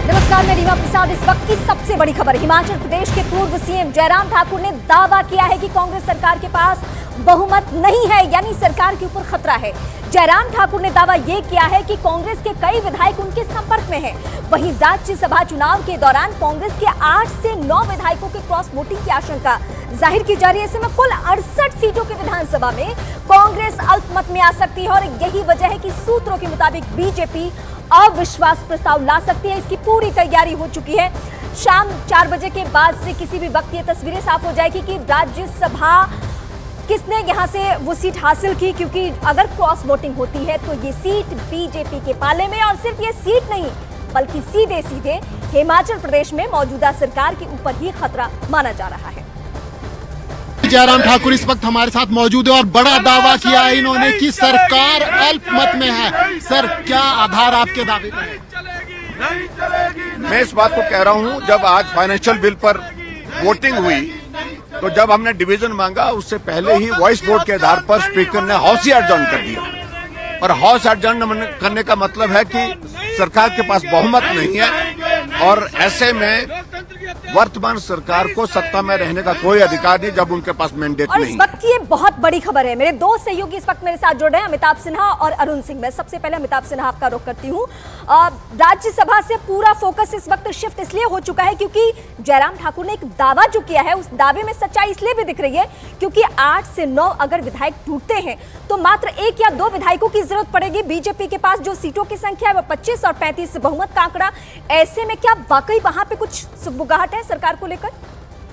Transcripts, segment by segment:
नमस्कार, मैं रीमा प्रसाद। इस वक्त की सबसे बड़ी खबर। हिमाचल प्रदेश के पूर्व सीएम जयराम ठाकुर ने दावा किया है कि कांग्रेस सरकार के पास बहुमत नहीं है, यानी सरकार के ऊपर खतरा है। जयराम ठाकुर ने दावा यह किया है कि कांग्रेस के कई विधायक उनके संपर्क में हैं। वहीं राज्यसभा चुनाव के दौरान कांग्रेस के 8 से 9 विधायकों के क्रॉस वोटिंग की आशंका जाहिर की जा रही है। ऐसे में कुल 68 सीटों की विधानसभा में कांग्रेस अल्पमत में आ सकती है और यही वजह है कि सूत्रों के मुताबिक बीजेपी अविश्वास प्रस्ताव ला सकती है। इसकी पूरी तैयारी हो चुकी है। शाम 4 बजे के बाद से किसी भी वक्त ये तस्वीरें साफ हो जाएगी कि राज्यसभा किसने यहां से वो सीट हासिल की, क्योंकि अगर क्रॉस वोटिंग होती है तो ये सीट बीजेपी के पाले में, और सिर्फ ये सीट नहीं बल्कि सीधे सीधे हिमाचल प्रदेश में मौजूदा सरकार के ऊपर ही खतरा माना जा रहा है। जयराम ठाकुर इस वक्त हमारे साथ मौजूद है और बड़ा दावा किया है इन्होंने कि सरकार अल्पमत में है। सर, क्या आधार आपके दावे पर है? मैं इस बात को कह रहा हूं, जब आज फाइनेंशियल बिल पर वोटिंग हुई तो जब हमने डिवीजन मांगा उससे पहले ही वॉइस वोट के आधार पर स्पीकर ने हाउस ही एडजॉर्न कर दिया। और हाउस एडजॉर्न करने का मतलब है कि सरकार के पास बहुमत नहीं है और ऐसे में वर्तमान सरकार को सत्ता में रहने का कोई अधिकार नहीं जब उनके पास मैंडेट नहीं। और इस वक्त की ये बहुत बड़ी खबर है। मेरे दो सहयोगी इस वक्त मेरे साथ जुड़ रहे हैं, अमिताभ सिन्हा और अरुण सिंह। मैं सबसे पहले अमिताभ सिन्हा आपका रुख करती हूँ। राज्यसभा से पूरा फोकस इस वक्त शिफ्ट इसलिए हो चुका है क्योंकि जयराम ठाकुर ने एक दावा जो किया है, उस दावे में सच्चाई इसलिए भी दिख रही है क्योंकि 8 से 9 अगर विधायक टूटते हैं तो मात्र 1 या 2 विधायकों की जरूरत पड़ेगी। बीजेपी के पास जो सीटों की संख्या है वो 25 और 35 बहुमत का आंकड़ा। ऐसे में क्या वाकई वहां पे कुछ सुगबुगाहट है सरकार को लेकर?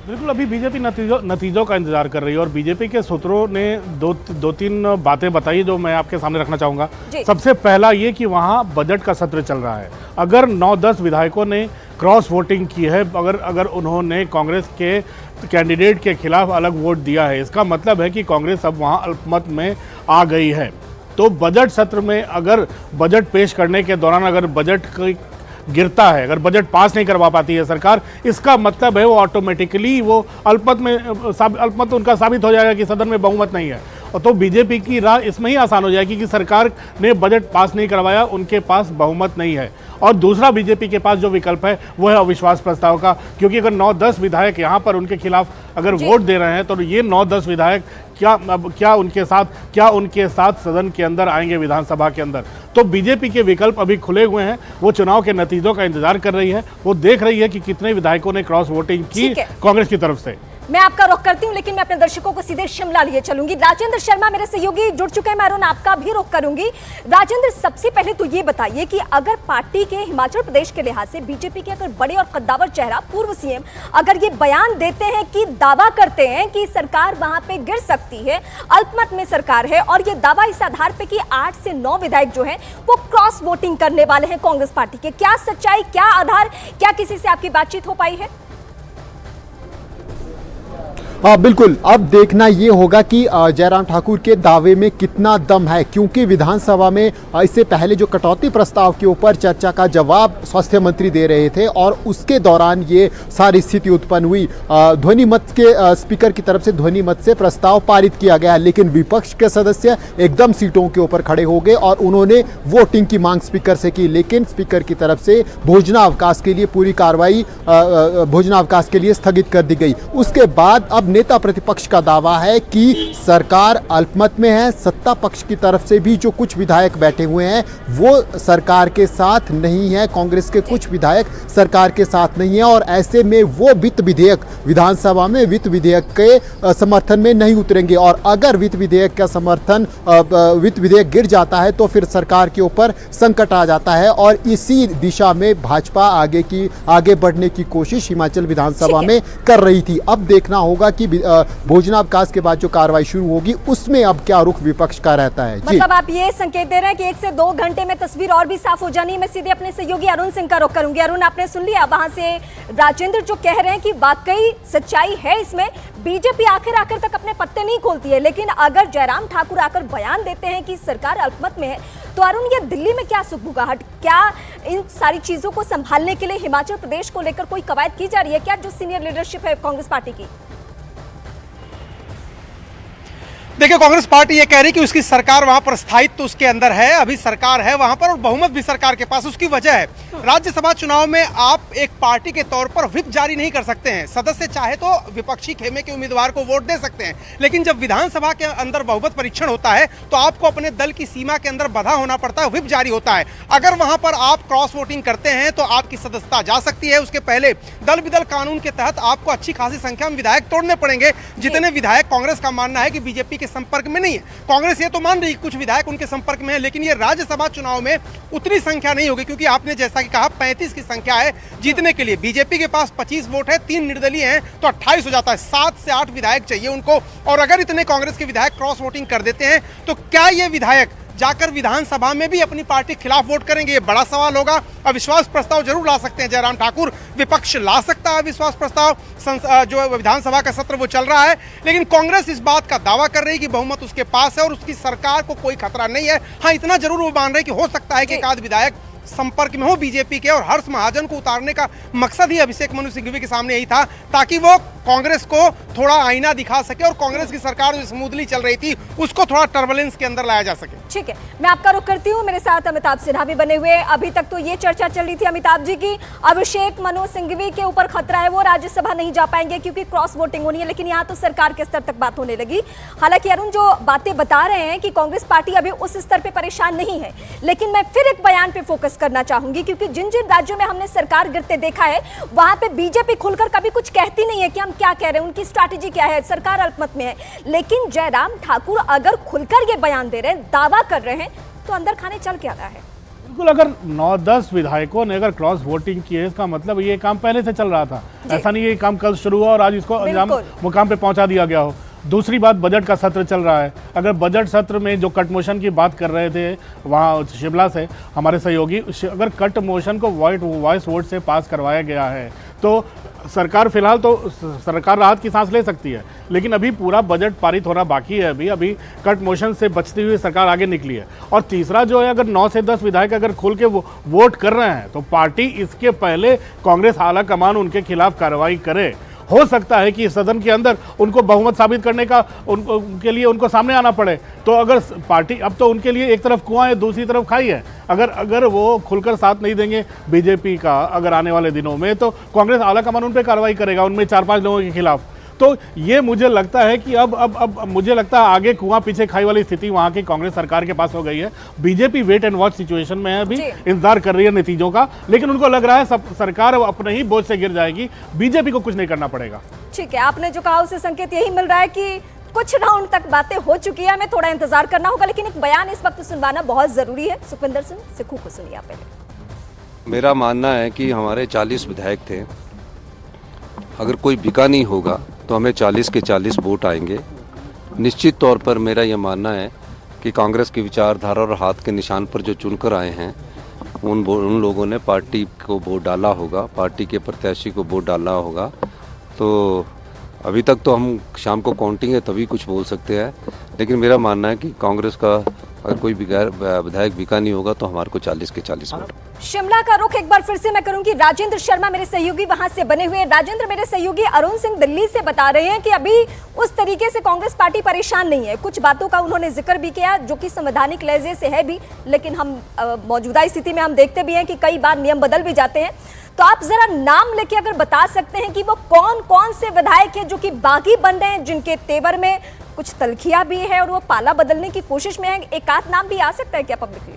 बिल्कुल, अभी बीजेपी नतीजों का इंतजार कर रही है और बीजेपी के सूत्रों ने दो तीन बातें बताई जो मैं आपके सामने रखना चाहूँगा। सबसे पहला ये कि वहाँ बजट का सत्र चल रहा है। अगर 9-10 विधायकों ने क्रॉस वोटिंग की है, अगर उन्होंने कांग्रेस के कैंडिडेट के खिलाफ अलग वोट दिया है, इसका मतलब है कि कांग्रेस अब वहाँ अल्पमत में आ गई है। तो बजट सत्र में अगर बजट पेश करने के दौरान अगर बजट की गिरता है, अगर बजट पास नहीं करवा पाती है सरकार, इसका मतलब है वो ऑटोमेटिकली वो अल्पमत उनका साबित हो जाएगा कि सदन में बहुमत नहीं है। और तो बीजेपी की राह इसमें ही आसान हो जाएगी कि सरकार ने बजट पास नहीं करवाया, उनके पास बहुमत नहीं है। और दूसरा बीजेपी के पास जो विकल्प है वो है अविश्वास प्रस्ताव का, क्योंकि अगर 9-10 विधायक यहाँ पर उनके खिलाफ अगर वोट दे रहे हैं तो ये 9-10 विधायक क्या उनके साथ सदन के अंदर आएंगे, विधानसभा के अंदर। तो बीजेपी के विकल्प अभी खुले हुए हैं। वो चुनाव के नतीजों का इंतजार कर रही है, वो देख रही है कि कितने विधायकों ने क्रॉस वोटिंग की कांग्रेस की तरफ से। मैं आपका रुख करती हूं, लेकिन मैं अपने दर्शकों को सीधे शिमला लिए चलूंगी। राजेंद्र शर्मा मेरे सहयोगी जुड़ चुके हैं। मैं अरुण आपका भी रुख करूंगी। राजेंद्र, सबसे पहले तो ये बताइए कि अगर पार्टी के हिमाचल प्रदेश के लिहाज से बीजेपी के अगर बड़े और कद्दावर चेहरा पूर्व सीएम अगर ये बयान देते हैं कि दावा करते हैं कि सरकार वहां पे गिर सकती है, अल्पमत में सरकार है, और ये दावा इस आधार पे कि 8 से 9 विधायक जो है वो क्रॉस वोटिंग करने वाले हैं कांग्रेस पार्टी के, क्या सच्चाई, क्या आधार, क्या किसी से आपकी बातचीत हो पाई है? बिल्कुल, अब देखना ये होगा कि जयराम ठाकुर के दावे में कितना दम है, क्योंकि विधानसभा में इससे पहले जो कटौती प्रस्ताव के ऊपर चर्चा का जवाब स्वास्थ्य मंत्री दे रहे थे और उसके दौरान ये सारी स्थिति उत्पन्न हुई। ध्वनि मत के स्पीकर की तरफ से ध्वनि मत से प्रस्ताव पारित किया गया, लेकिन विपक्ष के सदस्य एकदम सीटों के ऊपर खड़े हो गए और उन्होंने वोटिंग की मांग स्पीकर से की, लेकिन स्पीकर की तरफ से भोजनावकाश के लिए पूरी कार्रवाई भोजनावकाश के लिए स्थगित कर दी गई। उसके बाद अब नेता प्रतिपक्ष का दावा है कि सरकार अल्पमत में है। सत्ता पक्ष की तरफ से भी जो कुछ विधायक बैठे हुए हैं वो सरकार के साथ नहीं है, कांग्रेस के कुछ विधायक सरकार के साथ नहीं है, और ऐसे में वो वित्त विधेयक विधानसभा में वित्त विधेयक के समर्थन में नहीं उतरेंगे। और अगर वित्त विधेयक का समर्थन वित्त विधेयक गिर जाता है तो फिर सरकार के ऊपर संकट आ जाता है, और इसी दिशा में भाजपा आगे बढ़ने की कोशिश हिमाचल विधानसभा में कर रही थी। अब देखना होगा कि भोजनावकाश के बाद जो कार्रवाई शुरू होगी उसमें अब क्या रुख विपक्ष का रहता है। मतलब आप ये संकेत दे रहे हैं कि 1 से 2 घंटे में तस्वीर और भी साफ हो जानी है। मैं सीधे अपने सहयोगी अरुण सिंह का रुख करूंगी। अरुण, आपने सुन लिया वहां से राजेंद्र जो कह रहे हैं कि वाकई सच्चाई है इसमें, बीजेपी आखिर तक अपने पत्ते नहीं खोलती है, लेकिन अगर जयराम ठाकुर आकर बयान देते हैं कि सरकार अल्पमत में है, तो अरुण ये दिल्ली में क्या सुगबुगाहट, क्या इन सारी चीजों को संभालने के लिए हिमाचल प्रदेश को लेकर कोई कवायद की जा रही है क्या, जो सीनियर लीडरशिप है कांग्रेस पार्टी की? देखिए, कांग्रेस पार्टी ये कह रही कि उसकी सरकार वहां पर स्थायित्व तो उसके अंदर है, अभी सरकार है वहां पर और बहुमत भी सरकार के पास। उसकी वजह है राज्यसभा चुनाव में आप एक पार्टी के तौर पर व्हिप जारी नहीं कर सकते हैं। सदस्य चाहे तो विपक्षी खेमे के उम्मीदवार को वोट दे सकते हैं, लेकिन जब विधानसभा के अंदर बहुमत परीक्षण होता है तो आपको अपने दल की सीमा के अंदर बंधा होना पड़ता है, व्हिप जारी होता है। अगर वहां पर आप क्रॉस वोटिंग करते हैं तो आपकी सदस्यता जा सकती है। उसके पहले दल विदल कानून के तहत आपको अच्छी खासी संख्या में विधायक तोड़ने पड़ेंगे, जितने विधायक कांग्रेस का मानना है कि बीजेपी के संपर्क में नहीं है। कांग्रेस ये तो मान रही है कुछ विधायक उनके संपर्क में है, लेकिन ये राज्यसभा चुनाव में उतनी संख्या नहीं होगी, क्योंकि आपने जैसा कि कहा 35 की संख्या है जीतने के लिए। बीजेपी के पास 25 वोट है, 3 निर्दलीय हैं तो 28 हो जाता है। 7 से 8 विधायक चाहिए उनको, और अगर इतने कांग्रेस के विधायक क्रॉस वोटिंग कर देते हैं तो क्या ये विधायक जाकर विधानसभा में भी अपनी पार्टी के खिलाफ वोट करेंगे? ये बड़ा सवाल होगा। अविश्वास प्रस्ताव जरूर ला सकते हैं जयराम ठाकुर, विपक्ष ला सकता है अविश्वास प्रस्ताव, जो विधानसभा का सत्र वो चल रहा है, लेकिन कांग्रेस इस बात का दावा कर रही है कि बहुमत उसके पास है और उसकी सरकार को कोई खतरा नहीं है। हाँ, इतना जरूर वो मान रहे कि हो सकता है कि एक आध विधायक संपर्क में हो बीजेपी के, और हर्ष महाजन को उतारने का मकसद ही अभिषेक मनु सिंघवी के सामने यही था, ताकि वो कांग्रेस को थोड़ा आईना दिखा सके और कांग्रेस की सरकार जो स्मूथली चल रही थी उसको थोड़ा टर्बुलेंस के अंदर लाया जा सके। ठीक है, मैं आपका रुख करती हूँ। मेरे साथ अमिताभ सिन्हा भी बने हुए। अभी तक तो ये चर्चा चल रही थी अमिताभ जी की अभिषेक मनु सिंघवी के ऊपर खतरा है, वो राज्यसभा नहीं जा पाएंगे क्योंकि क्रॉस वोटिंग होनी है, लेकिन यहाँ तो सरकार के स्तर तक बात होने लगी। हालांकि अरुण जो बातें बता रहे हैं कि कांग्रेस पार्टी अभी उस स्तर पे परेशान नहीं है, लेकिन मैं फिर एक बयान पे फोकस करना चाहूंगी, क्योंकि जिन जिन राज्यों में हमने सरकार गिरते देखा है वहां पे बीजेपी खुलकर कभी कुछ कहती नहीं है कि हम क्या कह रहे हैं, उनकी स्ट्रैटेजी क्या है, सरकार अल्पमत में है। लेकिन जयराम ठाकुर अगर खुलकर ये बयान दे रहे हैं, दावा कर रहे हैं, तो अंदर खाने चल क्या रहा है? बिल्कुल, अगर 9-10 विधायकों ने अगर क्रॉस वोटिंग की है, इसका मतलब ये काम पहले से चल रहा था। ऐसा नहीं ये काम कल शुरू हुआ और आज इसको अंजाम मुकाम पे पहुंचा दिया गया हो। दूसरी बात, बजट का सत्र चल रहा है। अगर बजट सत्र में जो कट मोशन की बात कर रहे थे वहाँ शिमला से हमारे सहयोगी, अगर कट मोशन को वॉइस वोट से पास करवाया गया है तो सरकार फिलहाल तो सरकार राहत की सांस ले सकती है, लेकिन अभी पूरा बजट पारित होना बाकी है। अभी कट मोशन से बचती हुई सरकार आगे निकली है। और तीसरा जो है, अगर 9 से 10 विधायक अगर खुल के वोट कर रहे हैं तो पार्टी इसके पहले कांग्रेस आला कमान उनके खिलाफ कार्रवाई करे। हो सकता है कि सदन के अंदर उनको बहुमत साबित करने का उनके लिए उनको सामने आना पड़े। तो अगर पार्टी, अब तो उनके लिए एक तरफ कुआं है दूसरी तरफ खाई है, अगर वो खुलकर साथ नहीं देंगे बीजेपी का अगर आने वाले दिनों में, तो कांग्रेस आला कमान उन पर कार्रवाई करेगा, उनमें 4-5 लोगों के खिलाफ। तो ये मुझे लगता है कि अब मुझे लगता है आगे कुआं पीछे खाई वाली स्थिति वहां की कांग्रेस सरकार के पास हो गई है। BJP wait and watch situation में है, अभी इंतजार कर रही है नतीजों का, लेकिन उनको लग रहा है सरकार अपने ही बोझ से गिर जाएगी, बीजेपी को कुछ नहीं करना पड़ेगा। ठीक है, आपने जो कहा उससे संकेत यही मिल रहा है कि कुछ राउंड तक बातें हो चुकी है, हमें थोड़ा इंतजार करना होगा, लेकिन एक बयान इस वक्त सुनवाना बहुत जरूरी है। सुखविंदर सिंह सिक्खू को सुनिए आप पहले। मेरा मानना है कि हमारे 40 विधायक थे, अगर कोई बिका नहीं होगा तो हमें 40 के 40 वोट आएंगे। निश्चित तौर पर मेरा यह मानना है कि कांग्रेस की विचारधारा और हाथ के निशान पर जो चुनकर आए हैं उन लोगों ने पार्टी को वोट डाला होगा, पार्टी के प्रत्याशी को वोट डाला होगा। तो अभी तक तो हम शाम को काउंटिंग है तभी कुछ बोल सकते हैं, लेकिन मेरा मानना है कि कांग्रेस का अगर कोई विधायक बिका नहीं होगा तो हमारे को 40 के 40 वोट। शिमला का रुख एक बार फिर से मैं करूंगी। राजेंद्र शर्मा मेरे सहयोगी वहां से बने हुए। राजेंद्र, मेरे सहयोगी अरुण सिंह दिल्ली से बता रहे हैं कि अभी उस तरीके से कांग्रेस पार्टी परेशान नहीं है। कुछ बातों का उन्होंने जिक्र भी किया जो कि संवैधानिक लहजे से है भी, लेकिन हम मौजूदा स्थिति में हम देखते भी हैं कि कई बार नियम बदल भी जाते हैं। तो आप जरा नाम लेके अगर बता सकते हैं कि वो कौन कौन से विधायक हैं जो कि बागी बन रहे हैं, जिनके तेवर में कुछ तलखियां भी है और वो पाला बदलने की कोशिश में है। एक आध नाम भी आ सकता है क्या पब्लिकली?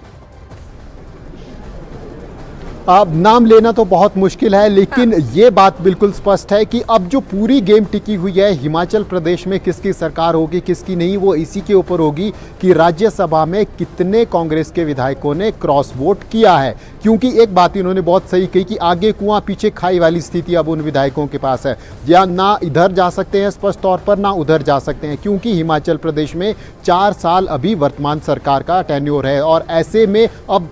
अब नाम लेना तो बहुत मुश्किल है, लेकिन ये बात बिल्कुल स्पष्ट है कि अब जो पूरी गेम टिकी हुई है हिमाचल प्रदेश में किसकी सरकार होगी किसकी नहीं, वो इसी के ऊपर होगी कि राज्यसभा में कितने कांग्रेस के विधायकों ने क्रॉस वोट किया है। क्योंकि एक बात इन्होंने बहुत सही कही कि आगे कुआं पीछे खाई वाली स्थिति अब उन विधायकों के पास है, या ना इधर जा सकते हैं स्पष्ट तौर पर ना उधर जा सकते हैं, क्योंकि हिमाचल प्रदेश में 4 साल अभी वर्तमान सरकार का टेन्योर है। और ऐसे में अब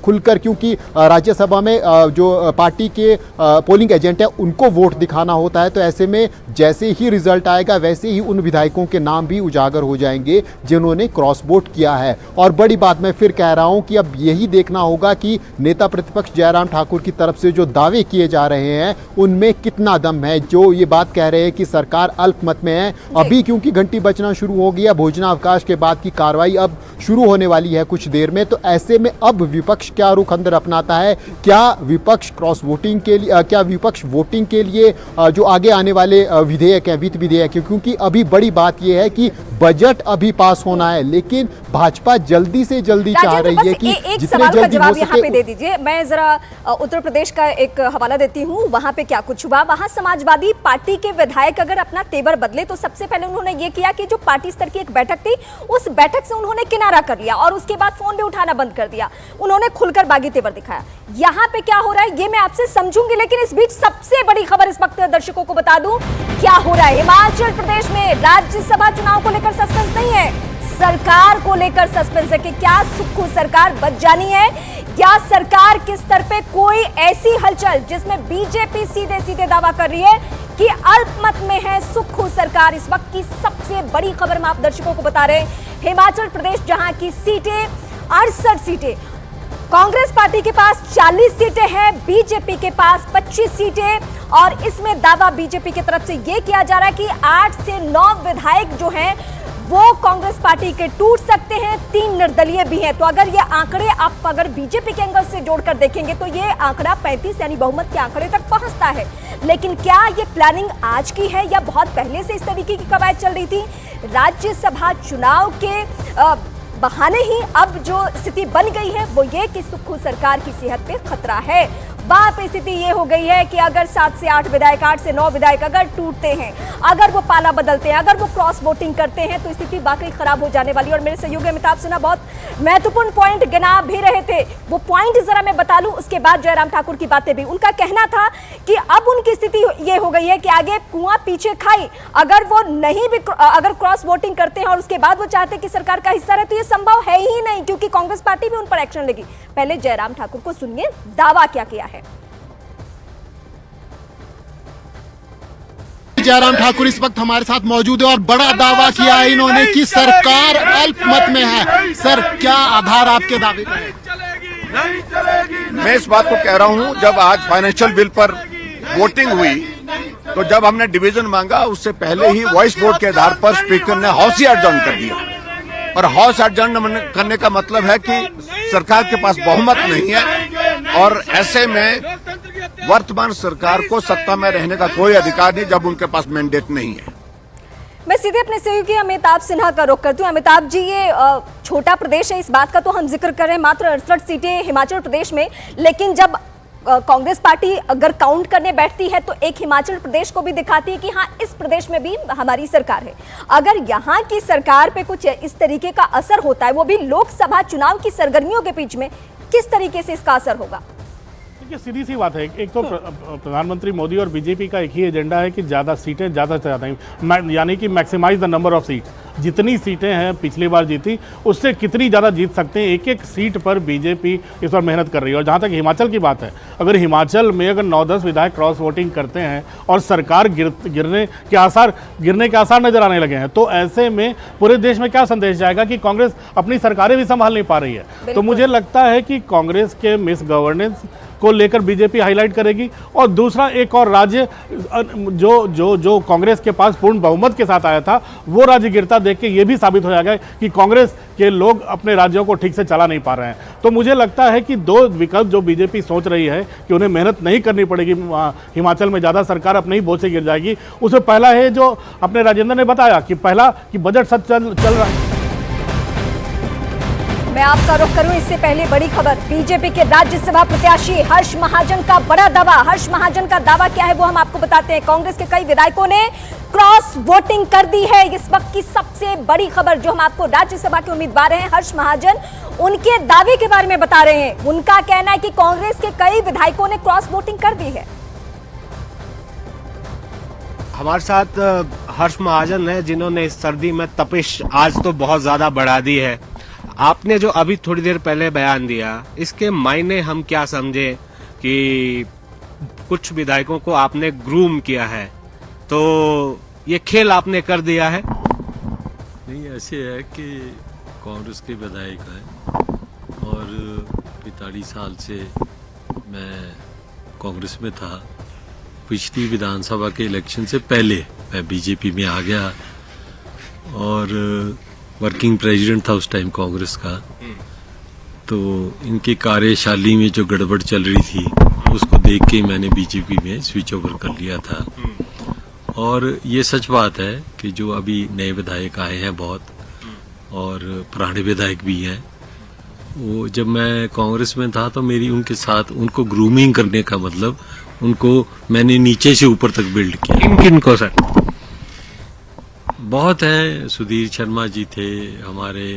खुलकर, क्योंकि राज्यसभा में जो पार्टी के पोलिंग एजेंट है उनको वोट दिखाना होता है। तो ऐसे में जैसे ही रिजल्ट आएगा वैसे ही उन विधायकों के नाम भी उजागर हो जाएंगे जिन्होंने क्रॉस वोट किया है। और बड़ी बात मैं फिर कह रहा हूं कि अब यही देखना होगा कि नेता प्रतिपक्ष जयराम ठाकुर की तरफ से जो दावे किए जा रहे हैं उनमें कितना दम है। जो ये बात कह रहे हैं कि सरकार अल्पमत में है, अभी क्योंकि घंटी बजना शुरू हो गया, भोजनावकाश के बाद की कार्रवाई अब शुरू होने वाली है कुछ देर में, तो ऐसे में अब विपक्ष क्या रुख अंदर अपनाता है? क्या विपक्ष क्रॉस वोटिंग के लिए, क्या विपक्ष वोटिंग के लिए जो आगे आने वाले विधेयक है, वित्त विधेयक है, क्योंकि अभी बड़ी बात यह है कि बजट अभी पास होना है, लेकिन भाजपा जल्दी से जल्दी चाह रही है कि एक जितने सवाल का जल्दी जवाब हो यहाँ पे सके। दे दीजिए। मैं जरा उत्तर प्रदेश का एक हवाला देती हूँ, वहां पे क्या कुछ हुआ। वहां समाजवादी पार्टी के विधायक अगर अपना तेवर बदले तो सबसे पहले उन्होंने ये किया कि जो पार्टी स्तर की एक बैठक थी उस बैठक से उन्होंने किनारा कर लिया और उसके बाद फोन भी उठाना बंद कर दिया। उन्होंने खुलकर बागी तेवर दिखाया। यहाँ पे क्या हो रहा है ये मैं आपसे समझूंगी, लेकिन इस बीच सबसे बड़ी खबर इस वक्त दर्शकों को बता दूं क्या हो रहा है। हिमाचल प्रदेश में राज्यसभा चुनाव को लेकर सस्पेंस नहीं है, सरकार को लेकर सस्पेंस है कि क्या सुक्खू सरकार बच जानी है या सरकार के स्तर पे कोई ऐसी हलचल जिसमें बीजेपी सीधे सीधे दावा कर रही है कि अल्पमत में है सुक्खू सरकार। इस वक्त की सबसे बड़ी खबर हम आप दर्शकों को बता रहे हैं। हिमाचल प्रदेश जहां की सीटें 68 सीटें, कांग्रेस पार्टी के पास 40 सीटें हैं, बीजेपी के पास 25 सीटें, और इसमें दावा बीजेपी की तरफ से यह किया जा रहा है कि 8 से 9 विधायक जो हैं वो कांग्रेस पार्टी के टूट सकते हैं, 3 निर्दलीय भी हैं। तो अगर ये आंकड़े आप अगर बीजेपी के एंगल से जोड़कर देखेंगे तो ये आंकड़ा 35 यानी बहुमत के आंकड़े तक पहुंचता है। लेकिन क्या ये प्लानिंग आज की है या बहुत पहले से इस तरीके की कवायद चल रही थी? राज्यसभा चुनाव के बहाने ही अब जो स्थिति बन गई है वो ये कि सुक्खू सरकार की सेहत पे खतरा है। वहां पे स्थिति ये हो गई है कि अगर 7 से 8 विधायक, 8 से 9 विधायक अगर टूटते हैं, अगर वो पाला बदलते हैं, अगर वो क्रॉस वोटिंग करते हैं तो स्थिति वाकई खराब हो जाने वाली है। और मेरे सहयोगी अमिताभ सिन्हा बहुत महत्वपूर्ण पॉइंट गिना भी रहे थे, वो पॉइंट जरा मैं बता लूं, उसके बाद जयराम ठाकुर की बातें भी। उनका कहना था कि अब उनकी स्थिति ये हो गई है कि आगे कुआं पीछे खाई, अगर वो नहीं भी अगर क्रॉस वोटिंग करते हैं और उसके बाद वो चाहते कि सरकार का हिस्सा रहे तो ये संभव है ही नहीं, क्योंकि कांग्रेस पार्टी भी उन पर एक्शन लेगी। पहले जयराम ठाकुर को सुनिए, दावा क्या किया है। जयराम ठाकुर इस वक्त हमारे साथ मौजूद है और बड़ा दावा किया है इन्होंने कि सरकार अल्पमत में है। सर, क्या आधार आपके दावे का है? मैं इस बात को कह रहा हूं, जब आज फाइनेंशियल बिल पर वोटिंग हुई तो जब हमने डिवीजन मांगा उससे पहले ही वॉइस वोट के आधार पर स्पीकर ने हाउस ही एडजॉर्न कर दिया। और हाउस एडजॉर्न करने का मतलब है कि सरकार के पास बहुमत नहीं है और ऐसे में वर्तमान सरकार को सत्ता में रहने का कोई अधिकार नहीं जब उनके पास मैंडेट नहीं है। मैं सीधे अपने सहयोगी अमिताभ सिन्हा का रुख करती हूँ। अमिताभ जी, ये छोटा प्रदेश है, इस बात का तो हम जिक्र कर रहे हैं, मात्र 68 सीटें हिमाचल प्रदेश में, लेकिन जब कांग्रेस पार्टी अगर काउंट करने बैठती है तो एक हिमाचल प्रदेश को भी दिखाती है कि हाँ, इस प्रदेश में भी हमारी सरकार है। अगर यहाँ की सरकार पे कुछ इस तरीके का असर होता है, वो भी लोकसभा चुनाव की सरगर्मियों के बीच में, किस तरीके से इसका असर होगा? देखिए, सीधी सी बात है, एक तो प्रधानमंत्री मोदी और बीजेपी का एक ही एजेंडा है कि ज़्यादा सीटें ज़्यादा से ज़्यादा, यानी कि maximise the number of seat. जितनी सीटें हैं पिछली बार जीती उससे कितनी ज़्यादा जीत सकते हैं, एक एक सीट पर बीजेपी इस बार मेहनत कर रही है। और जहाँ तक हिमाचल की बात है, अगर हिमाचल में अगर 9-10 विधायक क्रॉस वोटिंग करते हैं और सरकार गिरने के आसार नजर आने लगे हैं, तो ऐसे में पूरे देश में क्या संदेश जाएगा कि कांग्रेस अपनी सरकारें भी संभाल नहीं पा रही है। तो मुझे लगता है कि कांग्रेस के मिस गवर्नेंस को लेकर बीजेपी हाईलाइट करेगी। और दूसरा, एक और राज्य जो कांग्रेस के पास पूर्ण बहुमत के साथ आया था, वो राज्य गिरता देख के ये भी साबित हो जाएगा कि कांग्रेस के लोग अपने राज्यों को ठीक से चला नहीं पा रहे हैं। तो मुझे लगता है कि 2 विकल्प जो बीजेपी सोच रही है कि उन्हें मेहनत नहीं करनी पड़ेगी, हिमाचल में ज़्यादा सरकार अपने ही बोझ से गिर जाएगी, उसमें पहला है जो अपने राजेंद्र ने बताया कि पहला कि बजट सच चल रहा है। मैं आपका रुख करूं इससे पहले बड़ी खबर, बीजेपी के राज्यसभा प्रत्याशी हर्ष महाजन का बड़ा दावा। हर्ष महाजन का दावा क्या है वो हम आपको बताते हैं। कांग्रेस के कई विधायकों ने क्रॉस वोटिंग कर दी है। इस वक्त की सबसे बड़ी खबर जो हम आपको, राज्यसभा के उम्मीदवार हैं हर्ष महाजन, उनके दावे के बारे में बता रहे हैं। उनका कहना है कि कांग्रेस के कई विधायकों ने क्रॉस वोटिंग कर दी है। हमारे साथ हर्ष महाजन है जिन्होंने इस सर्दी में तपिश आज तो बहुत ज्यादा बढ़ा दी है। आपने जो अभी थोड़ी देर पहले बयान दिया, इसके मायने हम क्या समझे कि कुछ विधायकों को आपने ग्रूम किया है, तो ये खेल आपने कर दिया है? नहीं, ऐसे है कि कांग्रेस के विधायक हैं और 45 साल से मैं कांग्रेस में था। पिछली विधानसभा के इलेक्शन से पहले मैं बीजेपी में आ गया और वर्किंग प्रेसिडेंट था उस टाइम कांग्रेस का। तो इनकी कार्यशैली में जो गड़बड़ चल रही थी उसको देख के मैंने बीजेपी में स्विच ओवर कर लिया था। और ये सच बात है कि जो अभी नए विधायक आए हैं बहुत, और पुराने विधायक भी हैं, वो जब मैं कांग्रेस में था तो मेरी उनके साथ उनको ग्रूमिंग करने का मतलब उनको मैंने नीचे से ऊपर तक बिल्ड किया। किन किन को सर? बहुत हैं, सुधीर शर्मा जी थे हमारे,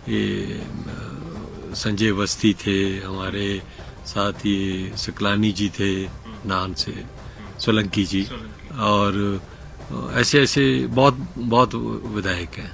ये संजय अवस्थी थे हमारे साथ, ये सकलानी जी थे नान से, सोलंकी जी, और ऐसे ऐसे बहुत बहुत विधायक हैं।